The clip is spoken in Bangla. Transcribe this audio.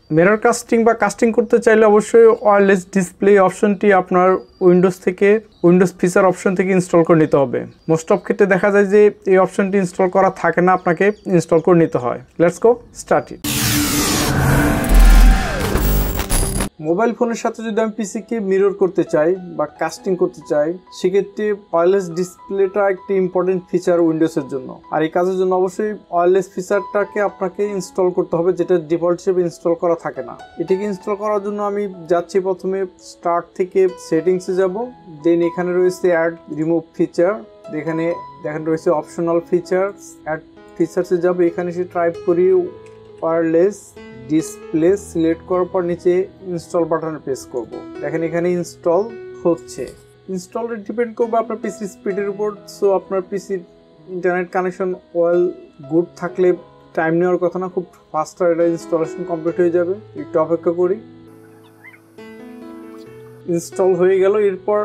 মিরর কাস্টিং বা কাস্টিং করতে চাইলে অবশ্যই ওয়্যারলেস ডিসপ্লে অপশনটি আপনার উইন্ডোজ ফিচার অপশন থেকে ইনস্টল করে নিতে হবে। মোস্ট অফ ক্ষেত্রে দেখা যায় যে এই অপশনটি ইনস্টল করা থাকে না, আপনাকে ইনস্টল করে নিতে হয়। Let's go start it. Mobile ফোনের সাথে যদি আমি পিসিকে মিরর করতে চাই বা কাস্টিং করতে চাই, সেক্ষেত্রে ওয়্যারলেস ডিসপ্লেটা একটি ইম্পর্টেন্ট ফিচার উইন্ডোজের জন্য। আর এই কাজের জন্য অবশ্যই ওয়্যারলেস ফিচারটাকে আপনাকে ইনস্টল করতে হবে, যেটা ডিফল্ট হিসেবে ইনস্টল করা থাকে না। এটিকে ইনস্টল করার জন্য আমি যাচ্ছি প্রথমে স্টার্ট থেকে সেটিংসে যাব, দেন এখানে রয়েছে অ্যাড রিমুভ ফিচার, এখানে দেখেন রয়েছে অপশনাল ফিচার্স, অ্যাড ফিচার্সে যাব, এখানে এসে টাইপ করি ওয়্যারলেস ডিসপ্লে, সিলেক্ট করার পর নিচে ইনস্টল বাটনে প্রেস করব। দেখেন এখানে ইনস্টল হচ্ছে। ইনস্টলের ডিপেন্ড করবে আপনার পিসি স্পিডের উপর। সো আপনার পিসির ইন্টারনেট কানেকশন ওয়েল গুড থাকলে টাইম নেওয়ার কথা না, খুব ফাস্টার এটা ইনস্টলেশন কমপ্লিট হয়ে যাবে। একটু অপেক্ষা করি। ইনস্টল হয়ে গেল। এরপর